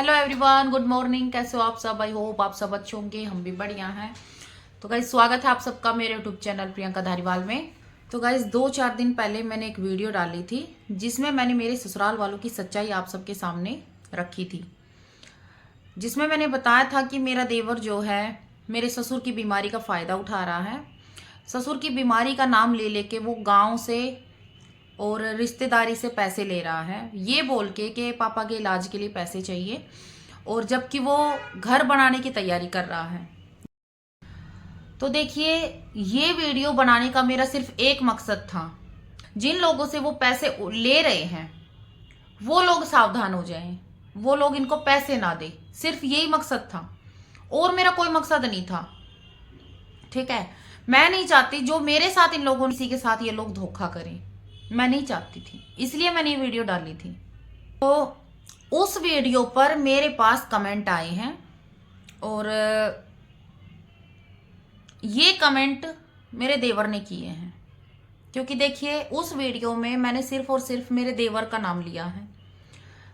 Hello everyone, good morning. कैसे हो आप सब? आई होप आप सब अच्छे होंगे, हम भी बढ़िया हैं। तो गाइज स्वागत है आप सबका मेरे यूट्यूब चैनल प्रियंका धारीवाल में। तो गाइज 2-4 दिन पहले मैंने एक वीडियो डाली थी जिसमें मैंने मेरे ससुराल वालों की सच्चाई आप सबके सामने रखी थी, जिसमें मैंने बताया था कि मेरा देवर जो है मेरे ससुर की बीमारी का फ़ायदा उठा रहा है। ससुर की बीमारी का नाम ले लेके वो गाँव से और रिश्तेदारी से पैसे ले रहा है, ये बोल के कि पापा के इलाज के लिए पैसे चाहिए, और जबकि वो घर बनाने की तैयारी कर रहा है। तो देखिए, ये वीडियो बनाने का मेरा सिर्फ एक मकसद था, जिन लोगों से वो पैसे ले रहे हैं वो लोग सावधान हो जाएं, वो लोग इनको पैसे ना दे। सिर्फ यही मकसद था और मेरा कोई मकसद नहीं था। ठीक है, मैं नहीं चाहती जो मेरे साथ इन लोगों ने किसी के साथ ये लोग धोखा करें, मैं नहीं चाहती थी, इसलिए मैंने ये वीडियो डाली थी। तो उस वीडियो पर मेरे पास कमेंट आए हैं और ये कमेंट मेरे देवर ने किए हैं, क्योंकि देखिए उस वीडियो में मैंने सिर्फ और सिर्फ मेरे देवर का नाम लिया है,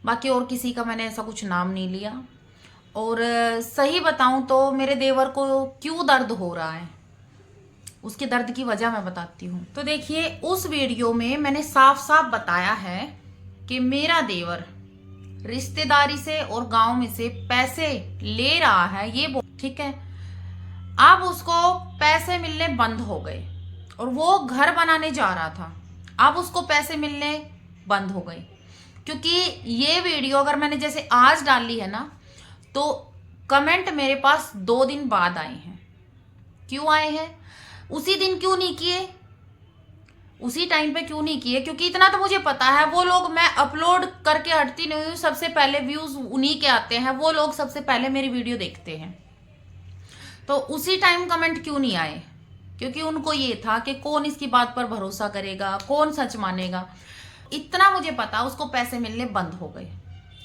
बाकी और किसी का मैंने ऐसा कुछ नाम नहीं लिया। और सही बताऊं तो मेरे देवर को क्यों दर्द हो रहा है, उसके दर्द की वजह मैं बताती हूँ। तो देखिए, उस वीडियो में मैंने साफ साफ बताया है कि मेरा देवर रिश्तेदारी से और गांव में से पैसे ले रहा है, ये ठीक है। अब उसको पैसे मिलने बंद हो गए और वो घर बनाने जा रहा था, अब उसको पैसे मिलने बंद हो गए। क्योंकि ये वीडियो अगर मैंने जैसे आज डाली है ना, तो कमेंट मेरे पास 2 दिन बाद आए हैं। क्यों आए हैं? उसी दिन क्यों नहीं किए, उसी टाइम पे क्यों नहीं किए? क्योंकि इतना तो मुझे पता है, वो लोग, मैं अपलोड करके हटती नहीं हूँ, सबसे पहले व्यूज उन्हीं के आते हैं, वो लोग सबसे पहले मेरी वीडियो देखते हैं। तो उसी टाइम कमेंट क्यों नहीं आए? क्योंकि उनको ये था कि कौन इसकी बात पर भरोसा करेगा, कौन सच मानेगा। इतना मुझे पता, उसको पैसे मिलने बंद हो गए।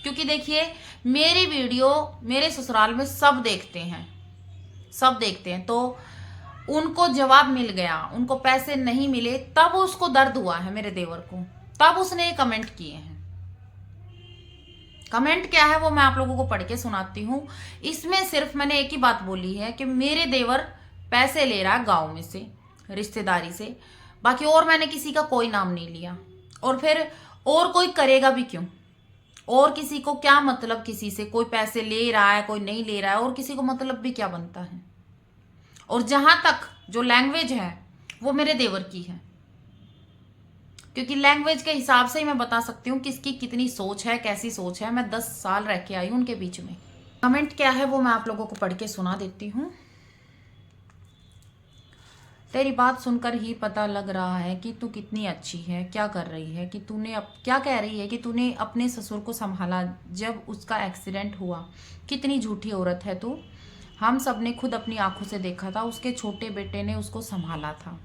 क्योंकि देखिए, मेरी वीडियो मेरे ससुराल में सब देखते हैं, सब देखते हैं। तो उनको जवाब मिल गया, उनको पैसे नहीं मिले, तब उसको दर्द हुआ है मेरे देवर को, तब उसने कमेंट किए हैं। कमेंट क्या है वो मैं आप लोगों को पढ़ के सुनाती हूँ। इसमें सिर्फ मैंने एक ही बात बोली है कि मेरे देवर पैसे ले रहा है गांव में से, रिश्तेदारी से, बाकी और मैंने किसी का कोई नाम नहीं लिया। और फिर और कोई करेगा भी क्यों? और किसी को क्या मतलब, किसी से कोई पैसे ले रहा है कोई नहीं ले रहा है, और किसी को मतलब भी क्या बनता है? और जहां तक जो लैंग्वेज है वो मेरे देवर की है, क्योंकि लैंग्वेज के हिसाब से ही मैं बता सकती हूँ किसकी कितनी सोच है, कैसी सोच है। मैं 10 साल रह के आई हूँ उनके बीच में। कमेंट क्या है वो मैं आप लोगों को पढ़ के सुना देती हूँ। तेरी बात सुनकर ही पता लग रहा है कि तू कितनी अच्छी है, क्या कर रही है, कि तूने क्या कह रही है कि तूने अपने ससुर को संभाला जब उसका एक्सीडेंट हुआ। कितनी झूठी औरत है तू। हम सब ने खुद अपनी आंखों से देखा था, उसके छोटे बेटे ने उसको संभाला था।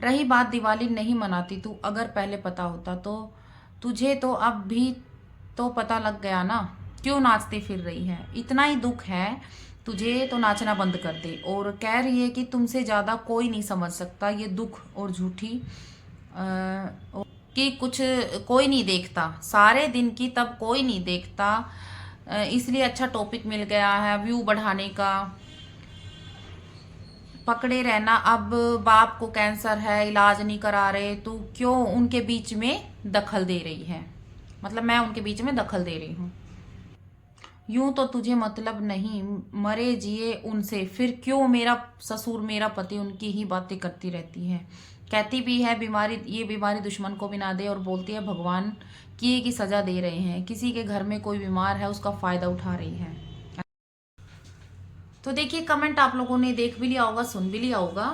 रही बात दिवाली नहीं मनाती तू, अगर पहले पता होता तो तुझे तो अब भी तो पता लग गया ना, क्यों नाचती फिर रही है। इतना ही दुख है तुझे तो नाचना बंद कर दे। और कह रही है कि तुमसे ज़्यादा कोई नहीं समझ सकता ये दुख और झूठी कि कुछ कोई नहीं देखता सारे दिन की, तब कोई नहीं देखता, इसलिए अच्छा टॉपिक मिल गया है व्यू बढ़ाने का। पकड़े रहना, अब बाप को कैंसर है, इलाज नहीं करा रहे, तू क्यों उनके बीच में दखल दे रही है? मतलब मैं उनके बीच में दखल दे रही हूँ। यूं तो तुझे मतलब नहीं, मरे जिए उनसे, फिर क्यों मेरा ससुर मेरा पति उनकी ही बातें करती रहती है। कहती भी है बीमारी, ये बीमारी दुश्मन को भी ना दे, और बोलती है भगवान किए की सजा दे रहे हैं। किसी के घर में कोई बीमार है उसका फायदा उठा रही है। तो देखिए, कमेंट आप लोगों ने देख भी लिया होगा, सुन भी लिया होगा।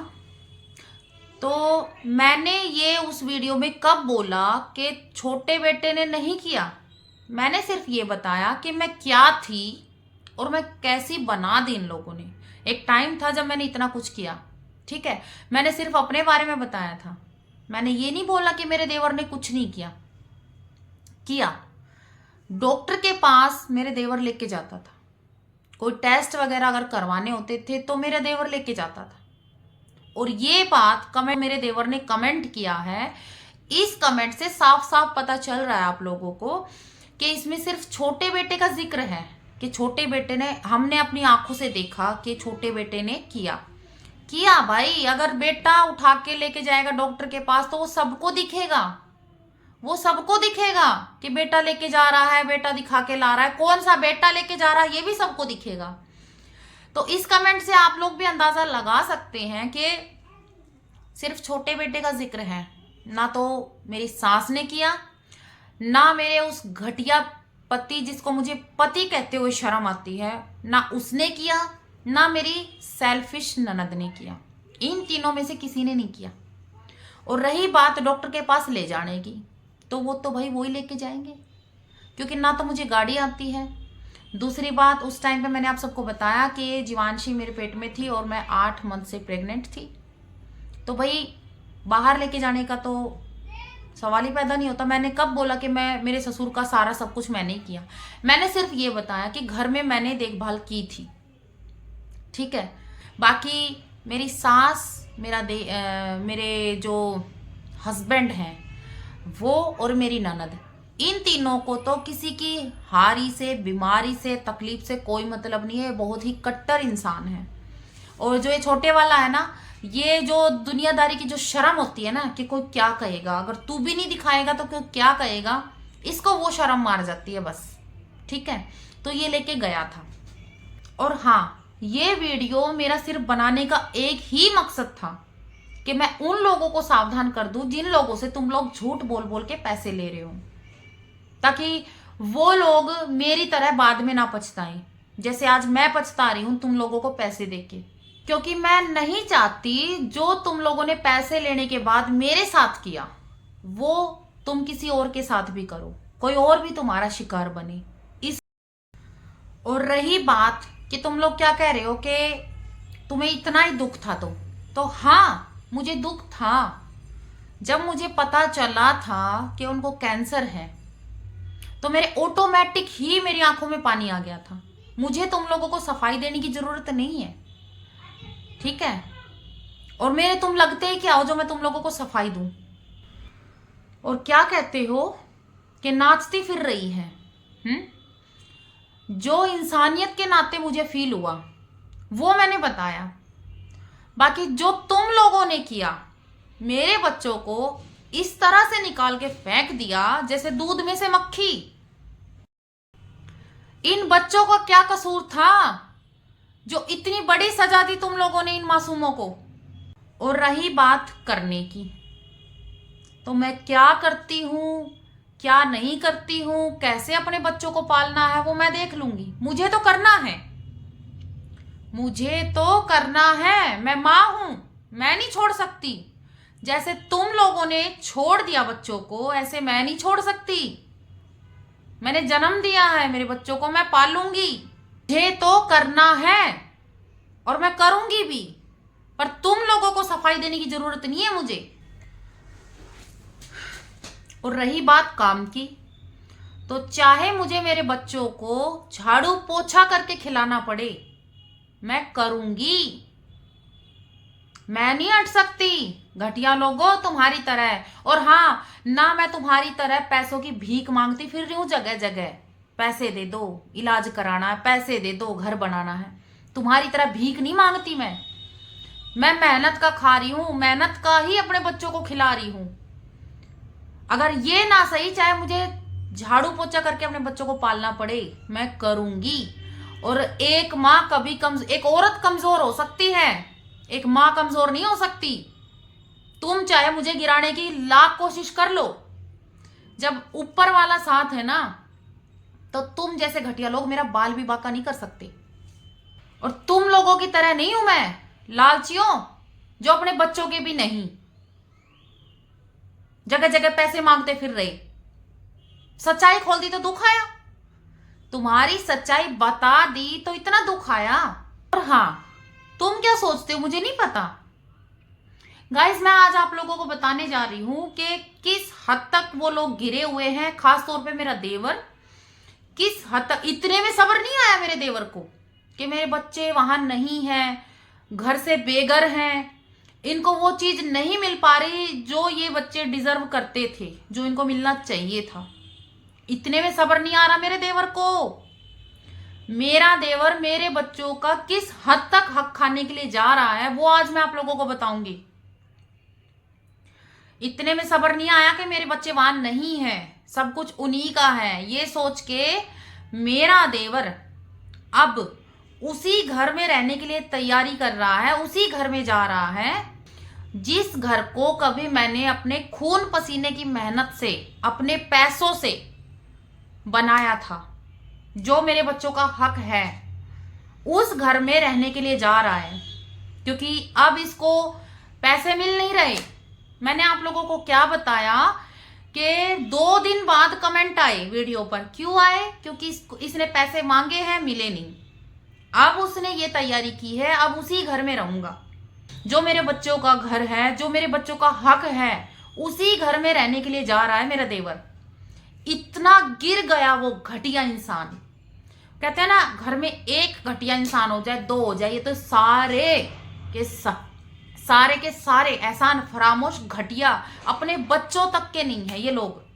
तो मैंने ये उस वीडियो में कब बोला कि छोटे बेटे ने नहीं किया? मैंने सिर्फ ये बताया कि मैं क्या थी और मैं कैसी बना दी इन लोगों ने। एक टाइम था जब मैंने इतना कुछ किया, ठीक है। मैंने सिर्फ अपने बारे में बताया था, मैंने ये नहीं बोला कि मेरे देवर ने कुछ नहीं किया। किया। डॉक्टर के पास मेरे देवर लेके जाता था, कोई टेस्ट वगैरह अगर करवाने होते थे तो मेरा देवर लेके जाता था। और ये बात कमेंट मेरे देवर ने कमेंट किया है, इस कमेंट से साफ साफ पता चल रहा है आप लोगों को कि इसमें सिर्फ छोटे बेटे का जिक्र है, कि छोटे बेटे ने, हमने अपनी आंखों से देखा कि छोटे बेटे ने किया भाई। अगर बेटा उठा के लेके जाएगा डॉक्टर के पास तो वो सबको दिखेगा, वो सबको दिखेगा कि बेटा लेके जा रहा है, बेटा दिखा के ला रहा है। कौन सा बेटा लेके जा रहा है ये भी सबको दिखेगा। तो इस कमेंट से आप लोग भी अंदाजा लगा सकते हैं कि सिर्फ छोटे बेटे का जिक्र है। ना तो मेरी सास ने किया, ना मेरे उस घटिया पति जिसको मुझे पति कहते हुए शर्म आती है, ना उसने किया, ना मेरी सेल्फिश ननद ने किया। इन तीनों में से किसी ने नहीं किया। और रही बात डॉक्टर के पास ले जाने की, तो वो तो भाई वो ही लेके जाएंगे, क्योंकि ना तो मुझे गाड़ी आती है। दूसरी बात, उस टाइम पे मैंने आप सबको बताया कि जीवांशी मेरे पेट में थी और मैं 8 मंथ से प्रेग्नेंट थी। तो भाई बाहर लेके जाने का तो सवाल ही पैदा नहीं होता। मैंने कब बोला कि मैं, मेरे ससुर का सारा सब कुछ मैंने ही किया। मैंने सिर्फ ये बताया कि घर में मैंने देखभाल की थी, ठीक है। बाकी मेरी सास, मेरे जो हस्बैंड हैं वो, और मेरी ननद, इन तीनों को तो किसी की हारी से, बीमारी से, तकलीफ से कोई मतलब नहीं है। बहुत ही कट्टर इंसान है। और जो ये छोटे वाला है ना, ये जो दुनियादारी की जो शर्म होती है ना कि कोई क्या कहेगा, अगर तू भी नहीं दिखाएगा तो कोई क्या कहेगा, इसको वो शर्म मार जाती है बस, ठीक है। तो ये लेके गया था। और हाँ, ये वीडियो मेरा सिर्फ बनाने का एक ही मकसद था कि मैं उन लोगों को सावधान कर दूं जिन लोगों से तुम लोग झूठ बोल बोल के पैसे ले रहे हो, ताकि वो लोग मेरी तरह बाद में ना पछताएं, जैसे आज मैं पछता रही हूं तुम लोगों को पैसे देके। क्योंकि मैं नहीं चाहती जो तुम लोगों ने पैसे लेने के बाद मेरे साथ किया वो तुम किसी और के साथ भी करो, कोई और भी तुम्हारा शिकार बने। इस और रही बात कि तुम लोग क्या कह रहे हो कि तुम्हें इतना ही दुख था, तो हाँ, मुझे दुख था। जब मुझे पता चला था कि उनको कैंसर है तो मेरे ऑटोमेटिक ही मेरी आंखों में पानी आ गया था। मुझे तुम लोगों को सफाई देने की जरूरत नहीं है, ठीक है। और मेरे तुम लगते ही क्या हो जो मैं तुम लोगों को सफाई दूं। और क्या कहते हो कि नाचती फिर रही है। जो इंसानियत के नाते मुझे फील हुआ वो मैंने बताया। बाकी जो तुम लोगों ने किया, मेरे बच्चों को इस तरह से निकाल के फेंक दिया जैसे दूध में से मक्खी। इन बच्चों का क्या कसूर था जो इतनी बड़ी सजा दी तुम लोगों ने इन मासूमों को। और रही बात करने की, तो मैं क्या करती हूं, क्या नहीं करती हूं, कैसे अपने बच्चों को पालना है वो मैं देख लूंगी। मुझे तो करना है, मुझे तो करना है। मैं मां हूं, मैं नहीं छोड़ सकती। जैसे तुम लोगों ने छोड़ दिया बच्चों को, ऐसे मैं नहीं छोड़ सकती। मैंने जन्म दिया है, मेरे बच्चों को मैं पालूंगी। मुझे तो करना है और मैं करूंगी भी, पर तुम लोगों को सफाई देने की जरूरत नहीं है मुझे। और रही बात काम की, तो चाहे मुझे मेरे बच्चों को झाड़ू पोछा करके खिलाना पड़े, मैं करूंगी। मैं नहीं हट सकती घटिया लोगों तुम्हारी तरह। और हाँ, ना मैं तुम्हारी तरह पैसों की भीख मांगती फिर रही हूं जगह जगह। पैसे दे दो, इलाज कराना है, पैसे दे दो, घर बनाना है। तुम्हारी तरह भीख नहीं मांगती मैं मेहनत का खा रही हूं, मेहनत का ही अपने बच्चों को खिला रही हूं। अगर ये ना सही, चाहे मुझे झाड़ू पोछा करके अपने बच्चों को पालना पड़े, मैं करूंगी। और एक माँ कभी एक औरत कमजोर हो सकती है, एक माँ कमजोर नहीं हो सकती। तुम चाहे मुझे गिराने की लाख कोशिश कर लो, जब ऊपर वाला साथ है ना, तो तुम जैसे घटिया लोग मेरा बाल भी बांका नहीं कर सकते। और तुम लोगों की तरह नहीं हूं मैं, लालचियों जो अपने बच्चों के भी नहीं, जगह जगह पैसे मांगते फिर रहे। सच्चाई खोल दी तो दुख आया, तुम्हारी सच्चाई बता दी तो इतना दुख आया। और हाँ, तुम क्या सोचते हो मुझे नहीं पता। गाइस, मैं आज आप लोगों को बताने जा रही हूं कि किस हद तक वो लोग गिरे हुए हैं, खास तौर पे मेरा देवर। किस हद तक, इतने में सब्र नहीं आया मेरे देवर को कि मेरे बच्चे वहां नहीं हैं, घर से बेघर हैं, इनको वो चीज नहीं मिल पा रही जो ये बच्चे डिजर्व करते थे, जो इनको मिलना चाहिए था। इतने में सब्र नहीं आ रहा मेरे देवर को। मेरा देवर मेरे बच्चों का किस हद तक हक खाने के लिए जा रहा है वो आज मैं आप लोगों को बताऊंगी। इतने में सब्र नहीं आया कि मेरे बच्चे वहां नहीं है, सब कुछ उन्हीं का है, ये सोच के मेरा देवर अब उसी घर में रहने के लिए तैयारी कर रहा है, उसी घर में जा रहा है जिस घर को कभी मैंने अपने खून पसीने की मेहनत से, अपने पैसों से बनाया था, जो मेरे बच्चों का हक है। उस घर में रहने के लिए जा रहा है क्योंकि अब इसको पैसे मिल नहीं रहे। मैंने आप लोगों को क्या बताया कि 2 दिन बाद कमेंट आए वीडियो पर। क्यों आए? क्योंकि इसने पैसे मांगे हैं, मिले नहीं। अब उसने ये तैयारी की है, अब उसी घर में रहूंगा, जो मेरे बच्चों का घर है, जो मेरे बच्चों का हक है, उसी घर में रहने के लिए जा रहा है मेरा देवर। इतना गिर गया वो घटिया इंसान। कहते हैं ना, घर में एक घटिया इंसान हो जाए, 2 हो जाए, ये तो सारे के सारे एहसान फरामोश घटिया, अपने बच्चों तक के नहीं है ये लोग।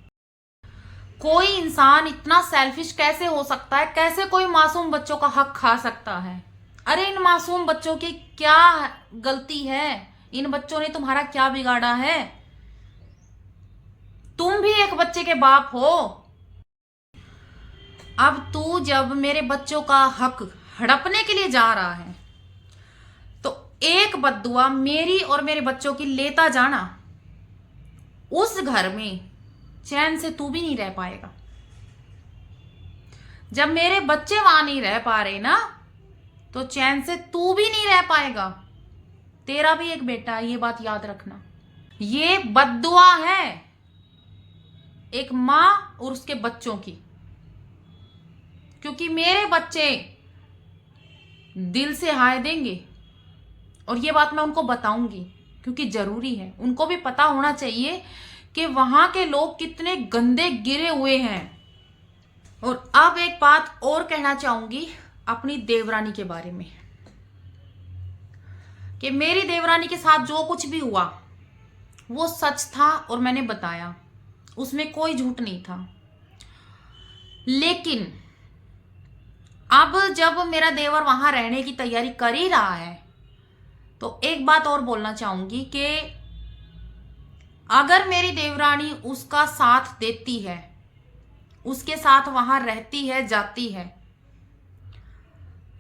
कोई इंसान इतना सेल्फिश कैसे हो सकता है? कैसे कोई मासूम बच्चों का हक खा सकता है? अरे इन मासूम बच्चों की क्या गलती है? इन बच्चों ने तुम्हारा क्या बिगाड़ा है? तुम भी एक बच्चे के बाप हो। अब तू जब मेरे बच्चों का हक हड़पने के लिए जा रहा है तो एक बद्दुआ मेरी और मेरे बच्चों की लेता जाना। उस घर में चैन से तू भी नहीं रह पाएगा। जब मेरे बच्चे वहां नहीं रह पा रहे ना, तो चैन से तू भी नहीं रह पाएगा। तेरा भी एक बेटा है, ये बात याद रखना। ये बद्दुआ है एक मां और उसके बच्चों की, क्योंकि मेरे बच्चे दिल से हाय देंगे और ये बात मैं उनको बताऊंगी क्योंकि जरूरी है। उनको भी पता होना चाहिए कि वहां के लोग कितने गंदे गिरे हुए हैं। और अब एक बात और कहना चाहूंगी अपनी देवरानी के बारे में, कि मेरी देवरानी के साथ जो कुछ भी हुआ वो सच था और मैंने बताया, उसमें कोई झूठ नहीं था। लेकिन अब जब मेरा देवर वहां रहने की तैयारी कर ही रहा है तो एक बात और बोलना चाहूंगी कि अगर मेरी देवरानी उसका साथ देती है, उसके साथ वहां रहती है, जाती है,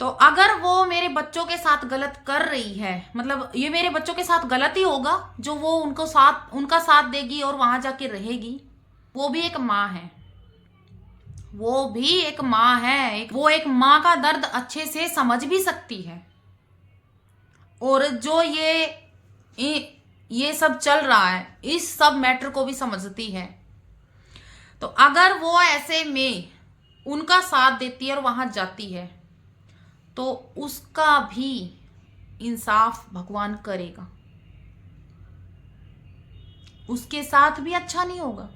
तो अगर वो मेरे बच्चों के साथ गलत कर रही है, मतलब ये मेरे बच्चों के साथ गलत ही होगा जो वो उनका साथ देगी और वहां जाके रहेगी। वो भी एक माँ है, वो भी एक माँ है, वो एक माँ का दर्द अच्छे से समझ भी सकती है। और जो ये सब चल रहा है, इस सब मैटर को भी समझती है। तो अगर वो ऐसे में उनका साथ देती है और वहां जाती है तो उसका भी इंसाफ भगवान करेगा, उसके साथ भी अच्छा नहीं होगा।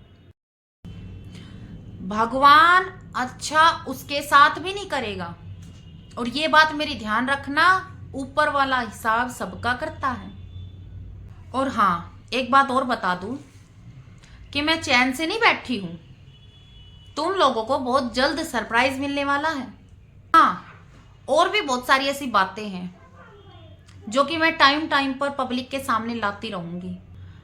भगवान अच्छा उसके साथ भी नहीं करेगा। और ये बात मेरी ध्यान रखना, ऊपर वाला हिसाब सबका करता है। और हाँ, एक बात और बता दूं कि मैं चैन से नहीं बैठी हूं। तुम लोगों को बहुत जल्द सरप्राइज मिलने वाला है। हाँ, और भी बहुत सारी ऐसी बातें हैं जो कि मैं टाइम टाइम पर पब्लिक के सामने लाती रहूंगी।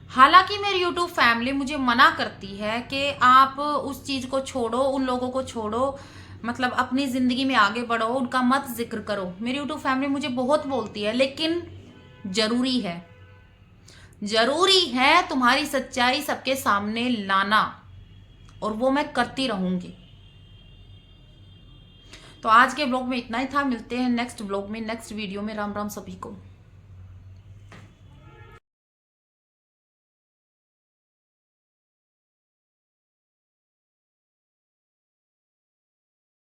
हालांकि मेरी यूट्यूब फैमिली मुझे मना करती है कि आप उस चीज को छोड़ो, उन लोगों को छोड़ो, मतलब अपनी जिंदगी में आगे बढ़ो, उनका मत जिक्र करो। मेरी यूट्यूब फैमिली मुझे बहुत बोलती है, लेकिन जरूरी है तुम्हारी सच्चाई सबके सामने लाना, और वो मैं करती रहूंगी। तो आज के ब्लॉग में इतना ही था। मिलते हैं नेक्स्ट ब्लॉग में, नेक्स्ट वीडियो में। राम राम सभी को।